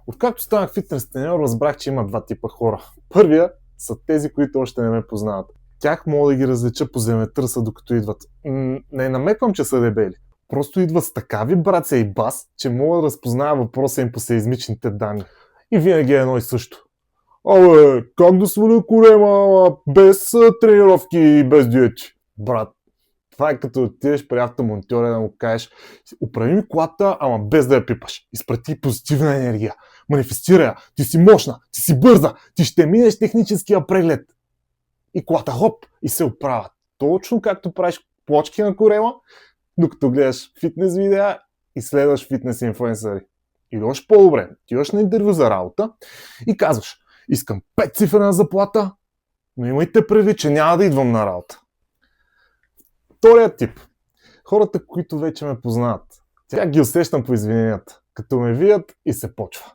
Откакто станах фитнес треньор, разбрах, че има два типа хора. Първия са тези, които още не ме познават. Тях мога да ги различа по земетръса, докато идват. Не наметвам, че са дебели. Просто идват с така вибрация и бас, че мога да разпозная въпроса им по сеизмичните данни. И винаги е едно и също. Абе, как да сваля корема без тренировки и без диети? Брат, това е като отидеш при автомонтьора да му кажеш: оправи ми колата, ама без да я пипаш. Изпрати позитивна енергия. Манифестирай я. Ти си мощна, ти си бърза, ти ще минеш техническия преглед. И колата хоп и се оправя. Точно както правиш плочки на корема, докато гледаш фитнес видеа и следваш фитнес инфлуенсъри. Или още по-добре, ти идваш на интервю за работа и казваш: искам 5 цифрена заплата, но имайте предвид, че няма да идвам на работа. Вторият тип. Хората, които вече ме познават. Тя ги усещам по извиненията. Като ме вият и се почва.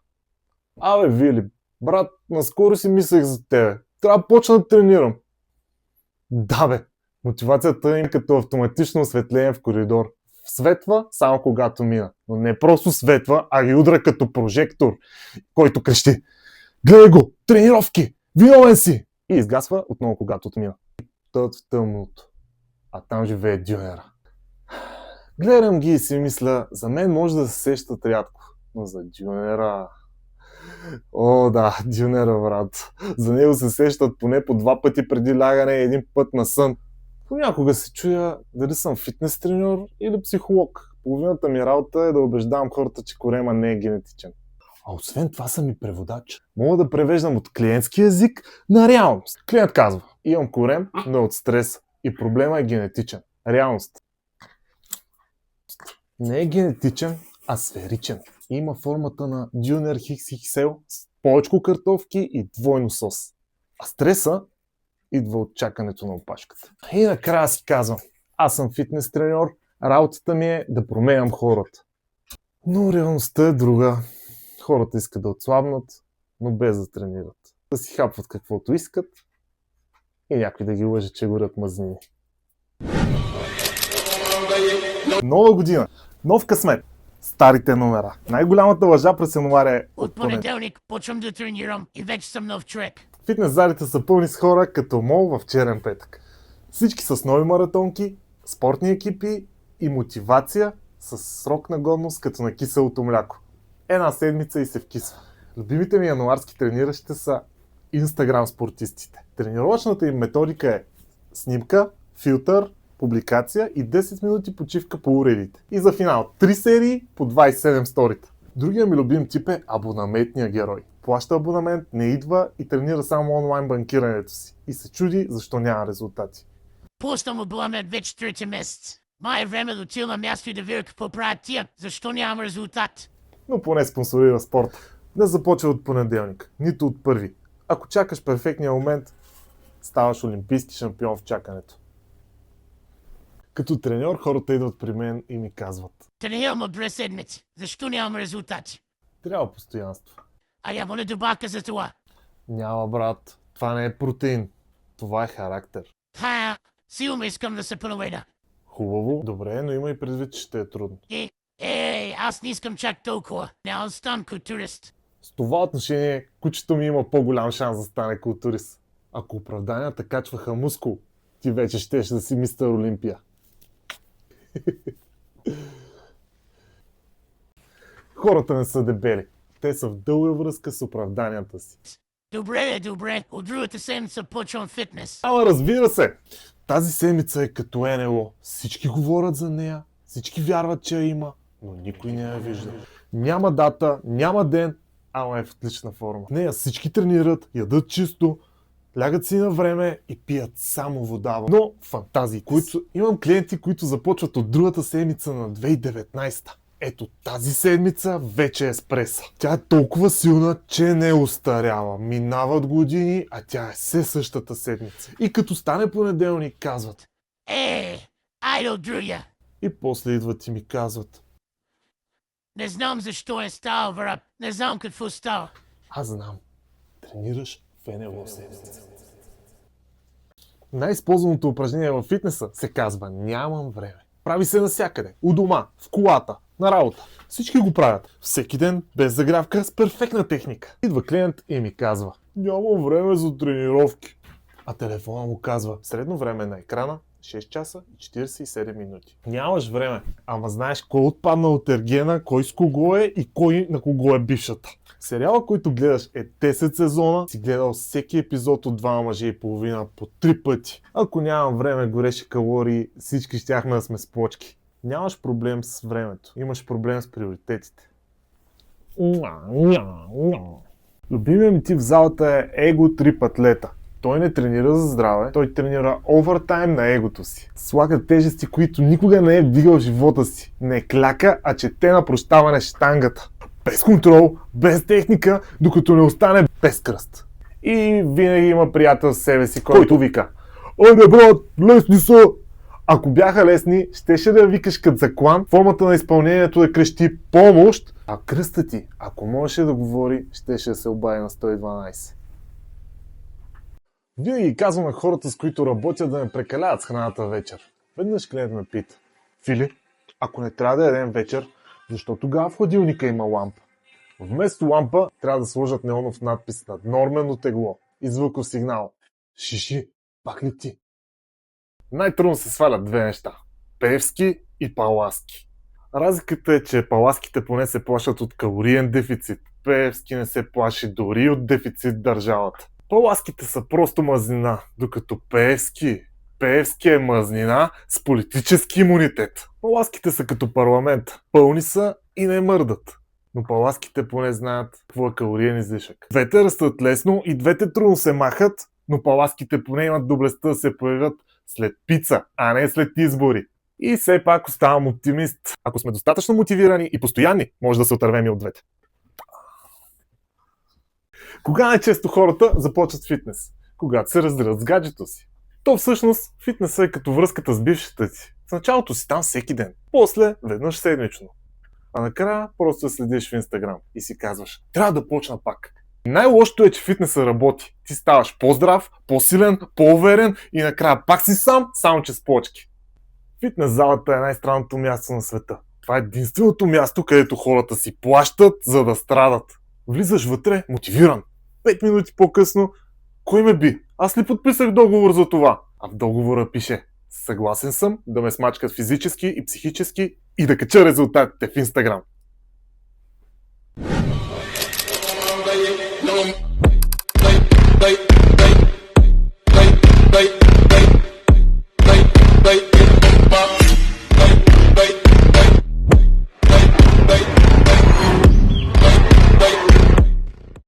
Абе, Вили, брат, наскоро си мислех за тебе. Трябва да почна да тренирам. Да, бе. Мотивацията им като автоматично осветление в коридор. Светва само когато мина. Но не просто светва, а ги удра като прожектор, който крещи: гледай го, тренировки, виновен си! И изгасва отново когато отмина. Тът в тъмното. А там живее дюнера. Гледам ги и си мисля: за мен може да се сещат рядко, но за дюнера... О, да, дюнера, брат. За него се сещат поне по 2 пъти преди лягане и 1 път на сън. Понякога се чуя дали съм фитнес треньор или психолог. Половината ми работа е да убеждавам хората, че корема не е генетичен. А освен това съм и преводач. Мога да превеждам от клиентски език на реалност. Клиент казва: имам корем, но е от стрес и проблема е генетичен. Реалност. Не е генетичен, а сферичен. Има формата на дюнер XXL с повечко картофки и двойно сос. А стреса идва от чакането на опашката. И накрая си казвам: аз съм фитнес треньор, работата ми е да променям хората. Но реалността е друга. Хората искат да отслабнат, но без да тренират. Да си хапват каквото искат и някой да ги лъже, че горят мазнини. Нова година, нов късмет, старите номера. Най-голямата лъжа през януари е: от понеделник почвам да тренирам и вече съм нов човек. Фитнес залите са пълни с хора като мол в черен петък. Всички с нови маратонки, спортни екипи и мотивация с срок на годност като на киселото мляко. Една седмица и се вкисва. Любимите ми януарски трениращи са Instagram спортистите. Тренировъчната им методика е снимка, филтър, публикация и 10 минути почивка по уредите. И за финал 3 серии по 27 сторита. Другия ми любим тип е абонаментния герой. Плаща абонамент, не идва и тренира само онлайн банкирането си. И се чуди защо няма резултати. Плащам абонамент вече 3 месец. Май е време да отида на място и да видя какво правят тия, защо нямам резултат. Но поне спонсорира спорта. Не започва от понеделник, нито от първи. Ако чакаш перфектния момент, ставаш олимпийски шампион в чакането. Като треньор хората идват при мен и ми казват: Тренирам от 2 седмици, защо нямам резултати? трябва постоянство. А я не добавка за това. Няма, брат, това не е протеин. Това е характер. Силно искам да се променя. Хубаво, добре, но има и предвид, че ще е трудно. Аз не искам чак толкова. Няма да стан културист. С това отношение, кучето ми има по-голям шанс да стане културист. Ако оправданията качваха мускул, ти вече щеш да си мистер Олимпия. Хората не са дебели. Те са в дълга връзка с оправданията си. Добре. От другата седмица почвам фитнес. Ама разбира се! Тази седмица е като НЛО. Всички говорят за нея, всички вярват, че я има, но никой не я вижда. Няма дата, няма ден, ама е в отлична форма. В нея всички тренират, ядат чисто, лягат си на време и пият само вода. Но фантазии, имам клиенти, които започват от другата седмица на 2019. Ето тази седмица вече е спреса. Тя е толкова силна, че не остарява. Минават години, а тя е все същата седмица. И като стане понеделник, казват: айде от другия. И после идват и ми казват: не знам защо е става, брат. Не знам какво става. Аз знам. Тренираш в НЛО седмица. Най-използваното упражнение във фитнеса се казва: нямам време. Прави се навсякъде. У дома, в колата, на работа. Всички го правят. Всеки ден, без загрявка, с перфектна техника. Идва клиент и ми казва: нямам време за тренировки. А телефона му казва: средно време на екрана 6 часа и 47 минути. Нямаш време, ама знаеш кой отпадна от Ергена, кой с кого е и кой на кого е бившата. Сериала, който гледаш, е 10 сезона, си гледал всеки епизод от 2 мъже и половина по 3 пъти. Ако нямам време, гореше калории, всички щяхме да сме с плочки. Нямаш проблем с времето, имаш проблем с приоритетите. Любимият ми тип в залата е его трип атлета. Той не тренира за здраве, той тренира овертайм на егото си. Слага тежести, които никога не е вдигал в живота си. Не кляка, а чете на прощаване щангата. Без контрол, без техника, докато не остане без кръст. И винаги има приятел с себе си, който вика: айде брат, лесни са! Ако бяха лесни, щеше да викаш като заклан, формата на изпълнението да крещи помощ, а кръстът ти, ако можеше да говори, щеше да се обади на 112. Винаги казвам на хората, с които работя, да не прекаляват с храната вечер. Веднъж клиент ме пита: Фили, ако не трябва да ядем вечер, защо тогава в хладилника има лампа? Вместо лампа трябва да сложат неонов надпис над нормено тегло и звуков сигнал: шиши, пак ли ти? Най-трудно се свалят две неща: Пеевски и Паласки. Разликата е, че Паласките поне се плашат от калориен дефицит. Пеевски не се плаши дори от дефицит държавата. Паласките са просто мазнина, докато Пеевски е мазнина с политически имунитет. Паласките са като парламент, пълни са и не мърдат. Но паласките поне знаят какво е калориен излишък. Двете растат лесно и двете трудно се махат, но паласките поне имат доблестта да се появят след пица, а не след избори. И все пак оставам оптимист. Ако сме достатъчно мотивирани и постоянни, може да се отървем и от двете. Кога най-често хората започват фитнес? Когато се разделят с гаджето си. То всъщност фитнесът е като връзката с бившата си. В началото си там всеки ден, после веднъж седмично. А накрая просто следиш в Инстаграм и си казваш: трябва да почна пак. Най-лошото е, че фитнесът работи. Ти ставаш по-здрав, по-силен, по-уверен и накрая пак си сам, само че с плочки. Фитнес залата е най-странното място на света. Това е единственото място, където хората си плащат, за да страдат. Влизаш вътре мотивиран. 5 минути по-късно: кой ме би? Аз ли подписах договор за това? А в договора пише: съгласен съм да ме смачкат физически и психически и да кача резултатите в Инстаграм.